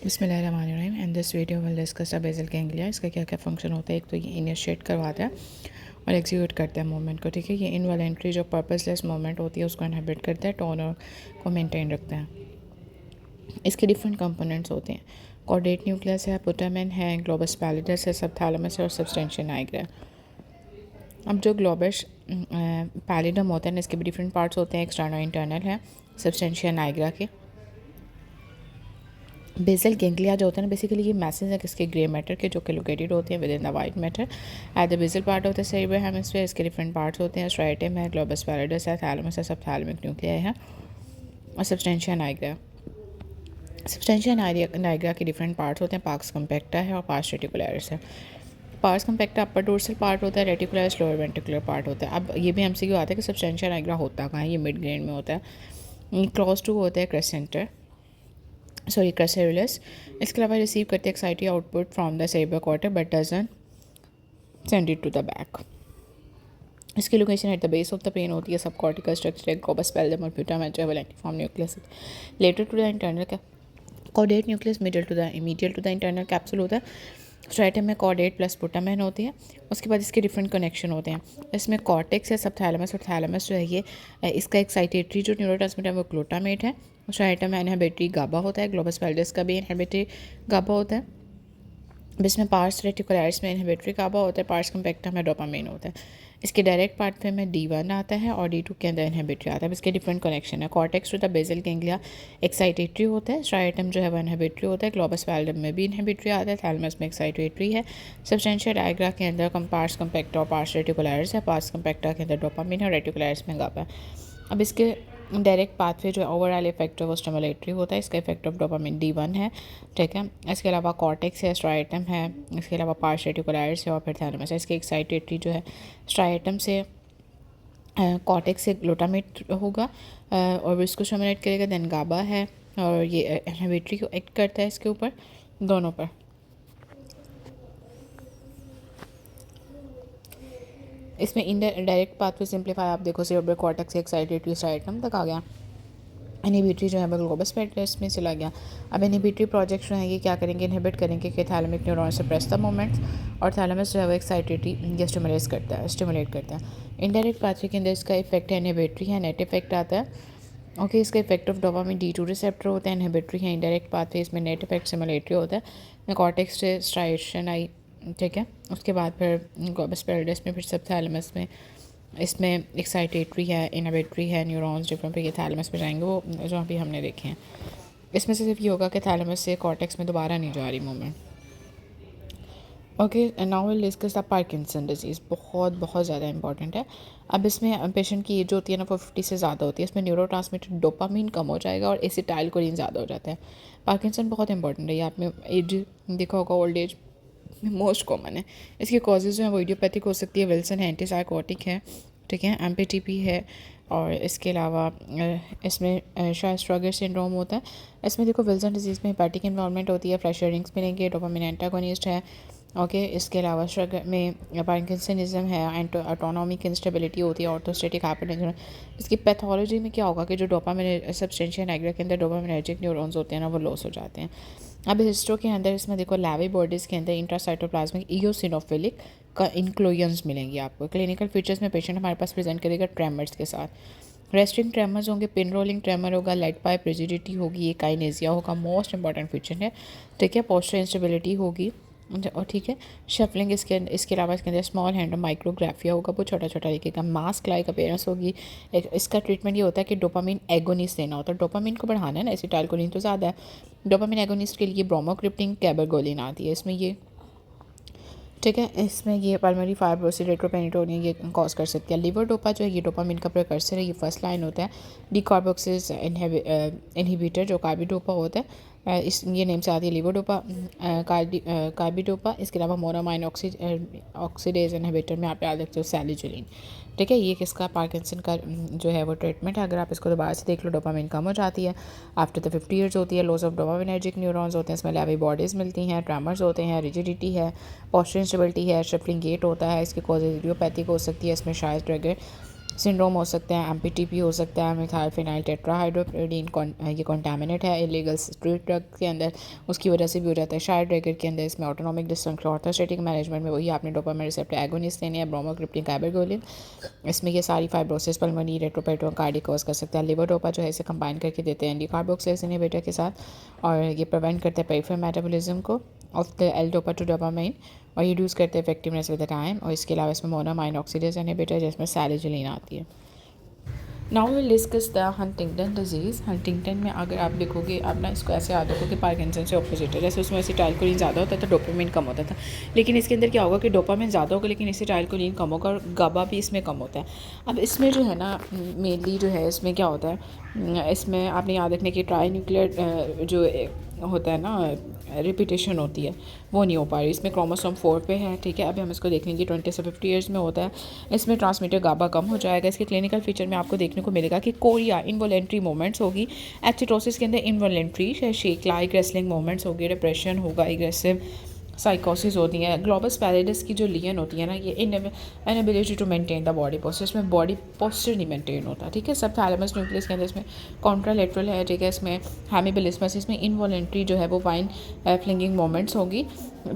बिस्मिल्लाहिर्रहमानिर्रहीम। And this video will discuss the basal ganglia. इसका क्या क्या फंक्शन होता है। एक तो ये इनिशिएट करवाता है और एग्जीक्यूट करता है मूवमेंट को। ठीक है, ये इनवॉलेंट्री जो पर्पसलेस मूवमेंट होती है उसको इनहिबिट करता है, टोन और को मेंटेन रखता है। इसके डिफरेंट कंपोनेंट्स होते हैं। कॉर्डेट न्यूक्लियस है, पुटामेन है, ग्लोबस पैलिडस है, सबथैलेमस है और सब्सटेंशिया नाइग्रा है। अब जो ग्लोबस पैलिडम होता है ना, इसके भी डिफरेंट पार्ट्स होते हैं। एक्सटर्नल इंटरनल है सब्सटेंशिया नाइग्रा के। बेसल गैंग्लिया जो होता है ना, बेसिकली ये मैसेज है किसके, ग्रे मैटर के, जो कि लोकेटेड होते हैं within the white matter at the basal part of the cerebral hemisphere. इसके डिफरेंट पार्ट्स होते हैं। स्ट्राइटम है, ग्लोबस पैलिडस है, थैलेमस है, सबथैलेमिक न्यूक्लियाई है और सब्सटेंशिया नाइग्रा। सब्सटेंशिया नाइग्रा के डिफरेंट पार्ट्स होते हैं। पार्स कम्पैक्टा है और पार्स रेटिकुलरिस है। पार्स कम्पैक्टा अपर डोर्सल पार्ट होता है, रेटिकुलरिस लोअर वेंट्रिकुलर पार्ट होता है। अब ये भी एमसीक्यू आता है कि सब्सटेंशिया नाइग्रा होता कहाँ है, ये मिड ग्रेन में होता है। ये क्लोज टू होता है क्रेसेंटर, सॉरी क्रेसेरुलस। इसके अलावा रिसीव करते हैं excitatory output from the cerebral cortex but doesn't send it to the back. इसकी location at the base of the brain होती है। सब कॉर्टिकल स्ट्रक्चर है, ग्लोबस पैलिडम और पुटामेंट्री वैलेंटिफॉर्म nucleus lateral to the internal caudate nucleus medial to the internal capsule होता है। Striatum में कॉर्डेट प्लस पुटामेन होती है। उसके बाद इसके डिफरेंट कनेक्शन होते हैं। इसमें कॉर्टेक्स है, सब थैलेमस और थैलेमस जो है ये इसका एक्साइटेटरी जो न्यूरोट्रांसमीटर है वो ग्लूटामेट है। स्ट्राइटम में इनहिबिटरी गाबा होता है। ग्लोबस पैलिडस का भी इनहिबिटरी गाबा होता है। जिसमें पार्स रेटिकुलरिस में इनहिबिटरी गाबा होता है। पार्स कम्पैक्टा में डोपामाइन होता है। इसके डायरेक्ट पार्ट में D1 आता है और D2 के अंदर इनहिबिटरी आता है। इसके डिफरेंट कनेक्शन है। Cortex to the basal ganglia excitatory होता है। स्ट्राइटम जो है वो इनहिबिटरी होता है। ग्लोबस पैलिडम में भी इनहिबिटरी आता है। थैलेमस में एक्साइटेटरी है। सब्सटेंशिया नाइग्रा के अंदर पार्स कम्पैक्टा और पार्स रेटिकुलरिस है। पार्स कम्पैक्टा के अंदर डोपामाइन है और रेटिकुलरिस में गाबा है। अब इसके डायरेक्ट पाथवे जो ओवरऑल इफेक्ट है वो स्टिमुलेटरी होता है। इसका इफेक्ट ऑफ डोपामिन D1 है। ठीक है, इसके अलावा कॉर्टेक्स है, स्ट्राइटम है, इसके अलावा पार्स रेटिकुलरिस है और फिर थैलेमस है। इसके एक्साइटेटरी जो है स्ट्राइटम से कॉर्टेक्स से ग्लूटामेट होगा और इसको स्टिमुलेट करेगा। देन गाबा है और ये इनहिबिटरी को एक्ट करता है इसके ऊपर, दोनों पर। इसमें डायरेक्ट पाथवे सिंप्लीफाई आप देखो, सेरेब्रल कॉर्टेक्स से एक्साइटेटरी स्ट्राइटम तक आ गया। इनहिबिटरी जो है वो ग्लोबस पैलिडस में चला गया। अब इनहिबिटरी प्रोजेक्ट जो है ये क्या करेंगे, इनहिबिट करेंगे कि थैलेमिक न्यूरॉन से प्रेस द मोमेंट्स और थैलेमस जो है वो एक्साइटेटरी ये स्टिमुलेट करता है। इनडायरेक्ट पाथवे के अंदर इसका इफेक्ट है इनहिबिटरी है, नेट इफेक्ट आता है। ओके, इसका effect of dopamine D2 receptor होता है। इनहिबिटरी है, इनडायरेक्ट पाथवे, इसमें नेट इफेक्ट सिमुलेटरी होता है। कॉर्टेक्स से स्ट्राइशन आई, ठीक है। उसके बाद फिर ग्लोबस पैलिडस में, फिर सब थैलेमस में, इसमें एक्साइटेटरी है, इनहिबिटरी है, न्यूरॉन्स डिफरेंट पे ये थैलेमस पे जाएंगे, वो जो अभी हमने देखे हैं। इसमें से सिर्फ ये होगा कि थैलेमस से कॉर्टेक्स में दोबारा नहीं जा रही movement. Okay, now will discuss the Parkinson disease. बहुत ज़्यादा इंपॉर्टेंट है। अब इसमें पेशेंट की एज जो होती है ना वो 50 से ज़्यादा होती है। इसमें न्यूरोट्रांसमीटर डोपामीन कम हो जाएगा और एसिटाइलकोलिन ज़्यादा हो जाता है। पार्किंसन बहुत इंपॉर्टेंट है। ये आपने एज देखा होगा, ओल्ड एज में मोस्ट कॉमन है। इसकी कॉजेज़ जो है वो इडियोपैथिक हो सकती है, विल्सन है, एंटीसाइकोटिक है, ठीक है, एम्पीटीपी है और इसके अलावा इसमें शायद स्ट्रगर सिंड्रोम होता है। इसमें देखो विल्सन डिजीज़ में हेपेटिक इन्वॉल्वमेंट होती है, प्रेशर रिंग्स मिलेंगे, डोपामिन एंटागोनिस्ट है। ओके, इसके अलावा स्ट्रगर में पार्किंसनिज्म है, ऑटोनॉमिक इंस्टेबिलिटी होती है, ऑर्थोस्टेटिक हाइपरटेंशन। इसकी पैथोलॉजी में क्या होगा कि जो डोपामिन सब्सटेंशिया नाइग्रा के अंदर डोपामिनर्जिक न्यूरॉन्स होते हैं ना वो लॉस हो जाते हैं। अब हिस्टो के अंदर इसमें देखो लावी बॉडीज़ के अंदर इंट्रासाइटोप्लाज्मिक इयोसिनोफिलिक का इंक्लोजन्स मिलेंगी आपको। क्लिनिकल फीचर्स में पेशेंट हमारे पास प्रेजेंट करेगा ट्रेमर्स के साथ। रेस्टिंग ट्रेमर्स होंगे, पिन रोलिंग ट्रेमर होगा, लेड पाइप रिजिडिटी होगी, काइनेजिया होगा, मोस्ट इंपॉर्टेंट फीचर है, ठीक है। पोस्चर इंस्टेबिलिटी होगी और ठीक है, शफलिंग। इसके अलावा इसके अंदर स्मॉल हैंड माइक्रोग्राफिया होगा, वो छोटा छोटा तरीके का मास्क लाइक अपीयरेंस होगी। इसका ट्रीटमेंट ये होता है कि डोपामिन एगोनिस्ट देना होता है। डोपामिन को बढ़ाना है ना, एसिटाइलकोलिन तो ज़्यादा है। डोपामिन एगोनिस्ट के लिए ब्रोमोक्रिप्टिन कैबरगोलिन आती है इसमें ये, ठीक है। इसमें ये पल्मोनरी फाइब्रोसिस रेट्रोपेनिटोनिया ये कॉज कर सकती है। लिवर डोपा जो है ये डोपामिन का प्रिकर्सर है, ये फर्स्ट लाइन होता है। डीकार्बोक्सिस इनहिबिटर जो कार्बिडोपा होता है, इस ये नेम से आती है लिवर डोपा, कार्बिडोपा। इसके अलावा मोनोमाइन ऑक्सीडेज इनहिबिटर में आप याद रखते हो सैलिजुलिन, ठीक है। ये किसका, पार्किंसन का जो है वो ट्रीटमेंट है। अगर आप इसको दोबारा से देख लो, डोपामिन कम हो जाती है आफ्टर द 50 ईयर्स होती है। लॉस ऑफ डोपामिनर्जिक न्यूरॉन्स होते हैं, इसमें लेवी बॉडीज़ मिलती हैं, ट्रैमर्स होते हैं, रिजिडिटी है, पोस्चर इंस्टेबिलिटी है, शफलिंग गेट होता है। इसकी कॉजेज इडियोपैथिक हो सकती है, इसमें शायद ट्रिगर सिंड्रोम हो सकता है, एमपीटीपी हो सकता है, मिथाइल फिनाइल टेट्राहाइड्रोपिरीडीन ये कॉन्टामिनेट है इलीगल स्ट्रीट ड्रग के अंदर, उसकी वजह से भी हो जाता है। शायद ड्रैगर के अंदर इसमें ऑटोनॉमिक डिसफंक्शन ऑर्थोस्टेटिक मैनेजमेंट में वही आपने डोपामाइन रिसेप्टर एगोनिस्ट लेने हैं, ब्रोमोक्रिप्टिन कैबरगोलिन। इसमें ये सारी फाइब्रोसिस पल्मोनी रेट्रोपेट्रो कार्डिक कॉज कर सकता है। लिवोडोपा जो है इसे कंबाइन करके देते हैं एंटी कार्बोक्सिलेज इनहिबिटर के साथ, और ये प्रिवेंट करते हैं पेरिफेरल मेटाबॉलिज्म को of the L dopa to dopamine, और ये ड्यूस करते हैं इफेक्टिवनेस विद द टाइम। और इसके अलावा इसमें मोनोमाइन ऑक्सीडेज इनहिबिटर जिसमें सैलिजिलिन आती है। Now will discuss the Huntington disease. Huntington में अगर आप देखोगे, आप ना इसको ऐसे याद रखो कि पार्किंसन से ऑपोजिट है। जैसे उसमें एसिटाइलकोलिन ज़्यादा होता था, डोपामाइन कम होता था, लेकिन इसके अंदर क्या होगा कि डोपामाइन ज़्यादा होगा लेकिन एसिटाइलकोलिन कम होगा, और गाबा भी इसमें कम होता है। अब इसमें जो है ना मेनली जो है इसमें क्या होता है, इसमें आपने याद रखने की ट्राई न्यूक्लियर जो होता है ना रिपीटेशन होती है वो नहीं हो पा रही। इसमें क्रोमोसोम 4 पे है, ठीक है। अभी हम इसको देख लेंगे 20 से 50 ईयर्स में होता है। इसमें ट्रांसमीटर गाबा कम हो जाएगा। इसके क्लिनिकल फीचर में आपको देखने को मिलेगा कि कोरिया इनवॉलेंट्री मूवमेंट्स होगी, एसिटोसिस के अंदर involuntary shake like wrestling movements होगी, डिप्रेशन होगा, एग्रेसिव साइकोसिस होती हैं। ग्लोबस पैलिडस की जो लियन होती है ना, ये inability to maintain the body posture, इसमें बॉडी पोस्चर नहीं मेंटेन होता, ठीक है। सब थैलेमस न्यूक्लियस के अंदर इसमें कॉन्ट्रालेटरल है, ठीक है। इसमें हेमिबिलिस्मस, इसमें इनवॉलेंट्री जो है वो वाइन फ्लिंगिंग मोमेंट्स होगी,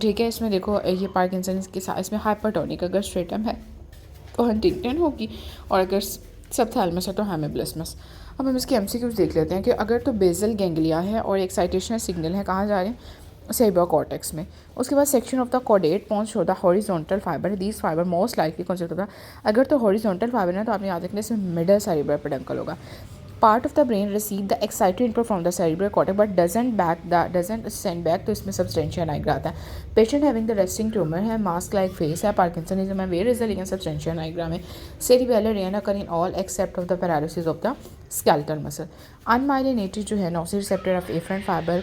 ठीक है। इसमें देखो ये पार्किंसन के साथ इसमें हाइपरटोनिक अगर स्ट्रेटम है तो हंटिंगटन होगी, और अगर सब थैलेमस है तो हेमिबिलिस्मस। अब हम इसके एमसीक्यूज देख लेते हैं कि अगर तो बेसल गैंग्लिया है और एक्साइटेशन सिग्नल है, कहाँ जा रहे हैं, सेरिब्रल कॉर्टेक्स में। उसके बाद section of the caudate pons show the horizontal fibre, these fibre most likely concept होगा। अगर तो हॉरिजॉन्टल फाइबर है तो आपने याद रखना इसमें मिडल सेरिब्रल पेडंकल होगा। Part of the brain receive the excited input from the cerebral cortex but doesn't send back, तो इसमें सब्सटेंशिया नाइग्रा आता है। Patient having the resting tumour है, मास्क लाइक फेस है, पार्किंसनिज्म है, where is the ligand substantia nigra में। Cerebellar rain occur in all except of the paralysis of the skeletal muscle. Unmyelinated जो है नोसिल receptor of afferent fibre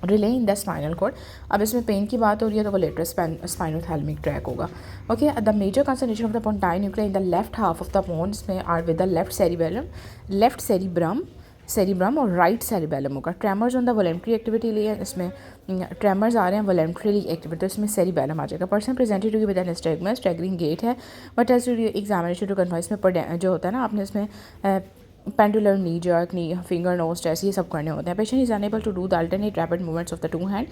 relay in the spinal cord. अब इसमें pen की बात हो रही है तो वो लेटरल स्पाइनोथैलेमिक ट्रैक होगा, okay. The major concentration of the pontine nuclei in the left half of the bones में are with the left cerebrum और राइट सेरिबेलम होगा। Tremors on the voluntary activity लिए इसमें ट्रेमर्स आ रहे हैं voluntarily activity, तो इसमें सेरिबेलम आ जाएगा। Person presented to with nystagmus, staggering gait है, but as examination to confirm इसमें जो होता है ना आपने इसमें pendular knee jerk, knee finger nose test, ये सब करने होते हैं। Patient is unable to do the alternate rapid movements of the two hand.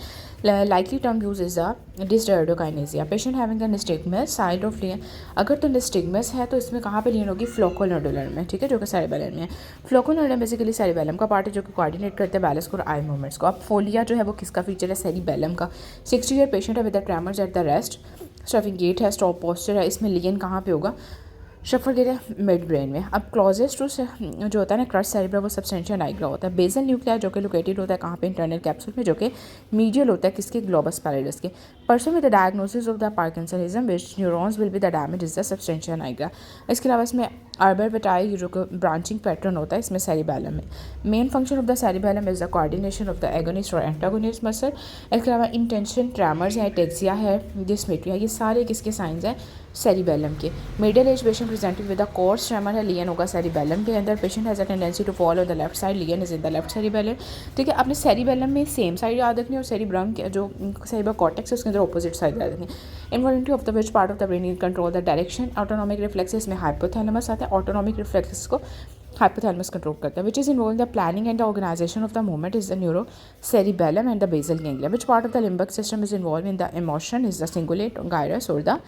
Likely term use is the dysdiadochokinesia. Patient having the nystagmus side of lesion, अगर तो निस्टिग्मस है तो इसमें कहाँ पे लियन होगी, फ्लोकोनोडुलर में, ठीक है, जो कि सेरिबेलम में है। फ्लोकोनोडुलर बेसिकली सेरिबेलम का पार्ट है जो कि कोऑर्डिनेट करते हैं बैलेंस और आई मूवमेंट्स को। अब फोलिया जो है वो किसका फीचर है, सेरिबेलम का। 60 ईयर पेशेंट है with the tremors at the rest, stuffing gait है, स्टॉप पोस्चर है। इसमें लियन कहाँ पे होगा, शफर गिरे मिड ब्रेन में। अब क्लोजेस्ट टू जो होता है ना क्रश सेरिब्रल वो सब्सटेंशिया नाइग्रा होता है। बेसल न्यूक्लिया जो कि लोकेटेड होता है कहाँ पे, इंटरनल कैप्सूल में, जो कि मीडियल होता है किसके, ग्लोबस पैलिडस के। Person with the diagnosis of the parkinsonism which neurons will be the damage is the substantia Niagara. इसके अलावा इसमें आर्बरबेटाई जो कि ब्रांचिंग पैटर्न होता है इसमें सेरिबेलम में। Main function of the cerebellum is the coordination of the agonist और एंटागोनिस्ट मसल। इसके अलावा इंटेंशन, ट्रेमर्स है, टेक्सिया है, डिस्मेट्रिया, ये सारे किसके साइंस हैं, सेरिबेलम के। Middle age patient presented with the coarse tremor है, लियन होगा सेरिबेलम के अंदर। Patient has a tendency to fall on the left side, lesion is in the left cerebellum, ठीक है। आपने सेरिबेलम में सेम साइड याद रखनी है और सेरिब्रम के जो सेरिब्रल कॉर्टेक्स है उसके अंदर ऑपोजिट साइड याद रखनी है। Involuntary of the which part of the brain in control the direction. Autonomic reflexes में हाइपोथैलेमस आता है, ऑटोनॉमिक रिफ्लेक्सेस को हाइपोथैलेमस कंट्रोल करता है। Which is involve the planning and the organisation of the movement is the neuro cerebellum and the basal ganglia. Which part of the limbic system is involve in the emotion is the cingulate gyrus और the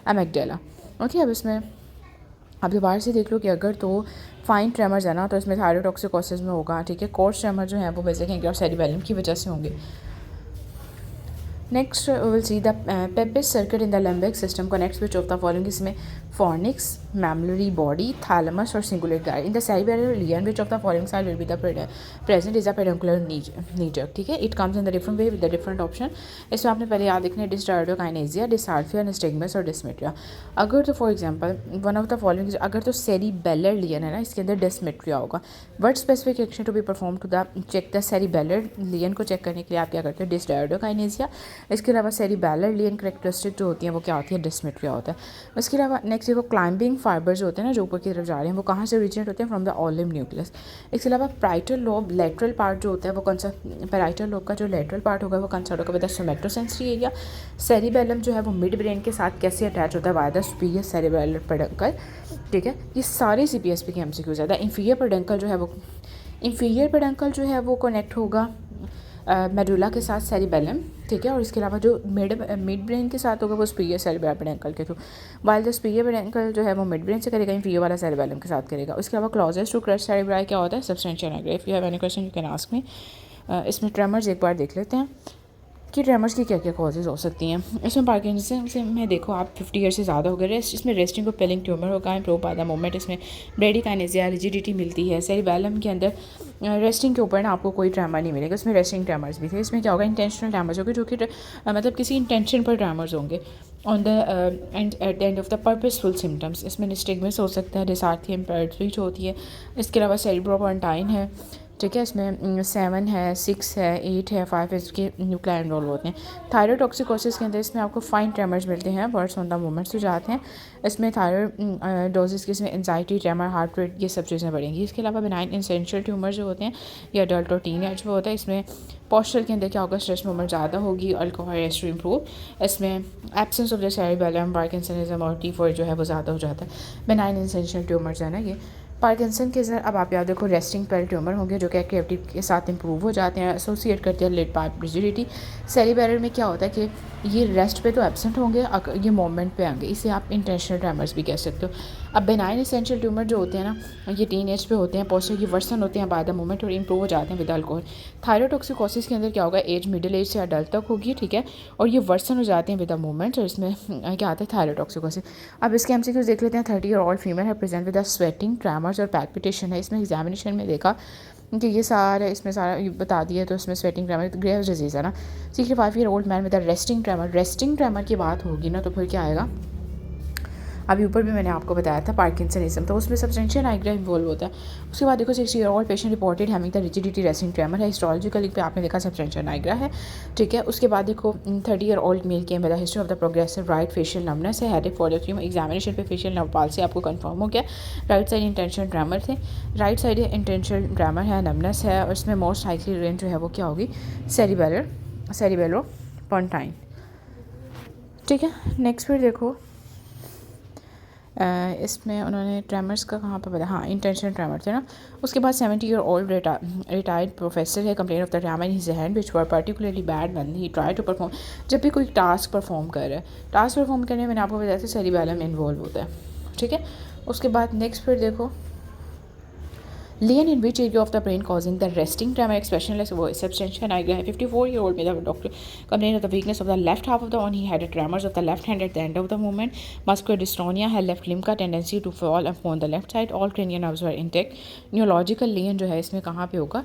amygdala, okay. अब इसमें आप दोबारा से देख लो कि अगर तो फाइन ट्रेमर्स है ना तो इसमें थायरोटॉक्सिकोसिस में होगा, ठीक है। कोर्स ट्रेमर जो है वो बेसिक गैंग्लिया और सेरिबेलम की वजह से होंगे। Next will see the Papez circuit in the limbic system connects which of the following, इसमें फॉर्निक्स, मैमलरी बॉडी, थैलेमस और cingulate gyrus. In the cerebellar lesion which of the following side will be the present is the peduncular knee jerk, ठीक है। It comes in the different way with the different option. इसमें आपने पहले याद रखना है डिस्टार्डोकाइनेसिया, डिसाल्फिया, निस्टिग्मस और डिस्मेट्रिया। अगर तो for example one of the following, अगर तो सेरिबेलर लियन है ना इसके अंदर डिस्मेट्रिया होगा। Word specific action to be perform to the check the cerebellar lesion को चेक करने के लिए आप क्या करते हैं, डिस्टार्डोकाइनेसिया। इसके अलावा सेरिबेलर लियन करेक्टरिस्टिक जो होती हैं वो क्या होती है, डिस्मेट्रिया होता है। इसके अलावा नेक्स्ट नेक्स्ट देखो क्लाइंबिंग फाइबर्स होते हैं ना जो ऊपर की तरफ जा रहे हैं वो कहाँ से ओरिजिनेट होते हैं, फ्रॉम द ऑलिव न्यूक्लियस। इसके अलावा प्राइटल लोब लेटरल पार्ट जो होता है वो कौन सा, पैराइटल लोब का जो लेटरल पार्ट होगा वो कंसर्न होगा with the somatosensory area. Cerebellum जो है वो मिड ब्रेन के साथ कैसे अटैच होता है, by the superior cerebellar peduncle. ठीक है, ये सारे CPSP के MCQs है। इंफीरियर पेडंकल जो है वो, इंफीरियर पेडंकल जो है वो कनेक्ट होगा मेडुला के साथ सेरिबेलम। ठीक है, और इसके अलावा जो मिड ब्रेन के साथ होगा वो सुपीरियर सेरिबेलर पेडंकल के through, while the superior peduncle जो है वो मिड ब्रेन से करेगा, इंफीरियर वाला सेरिबेलम के साथ करेगा। उसके अलावा क्लोजेस्ट टू क्रश सेरिब्राई क्या होता है, substantia nigra. If you have any question you can ask me. इसमें ट्रेमर्स एक बार देख लेते हैं कि ट्रेमर्स की क्या क्या कॉजेज़ हो सकती हैं। इसमें पार्किंसन से में देखो आप 50 ईयर से ज़्यादा हो गए, इसमें रेस्टिंग को पेलिंग ट्यूमर होगा, इम्प्रूव बाय द मोमेंट। इसमें ब्रेडिकाइनेसिया रिजिडिटी मिलती है। सेरिबेलम के अंदर रेस्टिंग के ऊपर ना आपको कोई ट्रैमर नहीं मिलेगा, इसमें रेस्टिंग ट्रैमर्स भी थे। इसमें क्या होगा, इंटेंशनल ट्रैमर्स होंगे जो कि मतलब किसी इंटेंशन पर ट्रैमर्स होंगे on the end eight the end of the purposeful symptoms. इसमें निस्टिग्मस हो सकता है, डिसार्थियम पेरिट्रीज होती है। इसके अलावा सेरिब्रोपोंटाइन है। ठीक है, इसमें 7 है, 6 है, 8 है, 5 इसके न्यूक्लियर इन्वॉल्व होते हैं। थायरोटॉक्सिकोसिस के अंदर इसमें आपको फाइन ट्रेमर्स मिलते हैं, वर्ड्स ऑन द मोमेंट्स हो जाते हैं। इसमें थायराइड डोजेस के, इसमें एंजाइटी, ट्रेमर, हार्ट रेट, ये सब चीज़ें बढ़ेंगी। इसके अलावा बेनाइन इंसेंशियल ट्यूमर जो होते हैं ये अडल्ट और टीन एज में होता है। इसमें पोस्चर के अंदर क्या होगा, स्ट्रेस मूवमेंट ज़्यादा होगी, अल्कोहल एज टू इम्प्रूव। इसमें absence of the cerebellum, parkinsonism और T4 जो है वो ज़्यादा हो जाता है। बेनाइन इंसेंशियल ट्यूमर्स है ना ये। पार्किंसन के अंदर अब आप याद देखो रेस्टिंग पेल ट्यूमर होंगे जो कि एक्टिविटी के साथ इंप्रूव हो जाते हैं, एसोसिएट करते हैं लिड पाइप रिजिडिटी। सेरिबेलर में क्या होता है कि ये रेस्ट पे तो एब्सेंट होंगे, ये मोमेंट पे आएंगे, इसे आप इंटेंशनल ट्रेमर्स भी कह सकते हो। अब बेनाइन एसेंशियल ट्यूमर जो होते हैं ना ये टीन एज पे होते हैं, पोस्टर की वर्सन होते हैं बाय द मोमेंट और इंप्रूव हो जाते हैं विद अल्कोहल। थायरोटॉक्सिकोसिस के अंदर क्या होगा, एज मिडिल एज से अडल्ट तक होगी। ठीक है, और ये वर्सन हो जाते हैं विद द मोमेंट, और इसमें क्या आता है थायरोटॉक्सिकोसिस। अब इसके MCQs देख लेते हैं। 30 और ऑल फीमेल है प्रेजेंट विद द स्वेटिंग, ट्रैमर्स और पैल्पिटेशन है। इसमें एग्जामिनेशन में देखा कि ये सारा इसमें सारा बता दिया, तो इसमें स्वेटिंग ट्रैमर ग्रेव्स डिजीज़ है ना। 65 year old man with the resting tremor की बात होगी ना तो फिर क्या आएगा, अभी ऊपर भी मैंने आपको बताया था पार्किंसनिज्म, तो उसमें सबस्टेंशियल नाइग्रा इन्वॉल्व होता है। उसके बाद देखो 60 year old patient reported having the rigidity resting tremor है, हिस्टोलॉजिकली पे आपने देखा सबस्टेंशियल नाइग्रा है। ठीक है, उसके बाद देखो 30 ईयर ओल्ड मेल के अंदर history of the progressive right facial numbness है, हेडेक फॉलोक्यूम, एग्जामिनेशन पे फेशियल नवपाल से आपको कंफर्म हो गया। राइट साइड इंटेंशनल ट्रेमर थे, राइट साइड इंटेंशनल ट्रेमर है, नमनेस है, और इसमें मोस्ट हाइकली रेंज जो है वो क्या होगी, सेरिबेलोपोंटाइन। ठीक है, नेक्स्ट फिर देखो इसमें उन्होंने ट्रेमर्स का कहाँ पर बताया, हाँ इंटेंशनल ट्रेमर थे ना। उसके बाद 70 ईयर ओल्ड रिटायर्ड प्रोफेसर है, complain of the tremor in his hand which were particularly bad when he try to perform. जब भी कोई टास्क परफॉर्म कर रहा है, टास्क परफॉर्म करने में मैंने आपको बताया था सेरिबेलम इन्वॉल्व होता है। ठीक है, उसके बाद नेक्स्ट फिर देखो lesion in which area of the brain causing the resting tremor expressionless वो सबस्टेंशियल नाइग्रा है। 54 year old man doctor complain of the weakness of the left half of the on, he had tremors of the left hand at the end of the movement, muscular dystonia है, left limb का tendency to fall upon the left side, all cranial nerves were intact. Neurological lesion जो है इसमें कहाँ पे होगा,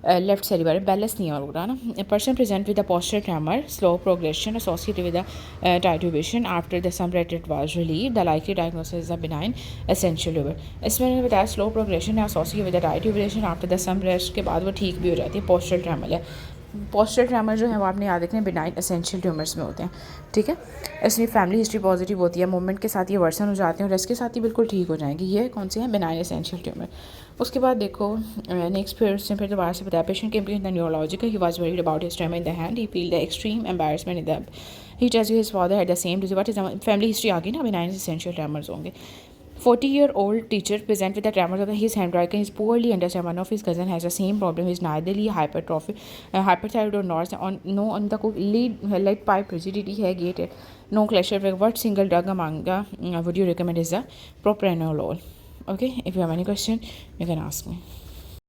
left cerebellum, balance नहीं होगा ना। Person present with the posture tremor, slow progression associated with the titubation after the separated was relieve, the likely diagnosis is the benign essential tumour. इसमें मैंने बताया स्लो प्रोग्रेशन है associated with the titubation after the some rest के बाद वो ठीक भी हो जाती है, पोस्चर ट्रेमर है। पोस्चर ट्रेमर जो है वो आपने याद रखना है बिनाइन एसेंशियल ट्यूमर्स में होते हैं। ठीक है, इसमें फैमिली हिस्ट्री पॉजिटिव होती है, मूवमेंट के साथ ये वर्सन हो जाते हैं और रेस्ट के साथ ही बिल्कुल ठीक हो जाएंगे। ये कौन सी है, बिनाइन एसेंशियल ट्यूमर। उसके बाद देखो नेक्स्ट फिर दोबारा से बताया patient came to in the neurological, he was worried about his tremor in the hand, he feel the extreme embarrassment in the, he tells you his father had the same disease. What is family history आ गई ना, benign essential tremors होंगे। 40 year old teacher present with the tremors of his handwriting is poorly understand. One of his cousin has the same problem. He is neitherly hyperthyroid or no on the lead pipe rigidity है gated, no closure. What single drug among the would you recommend is the propranolol? Okay, if you have any question you can ask me.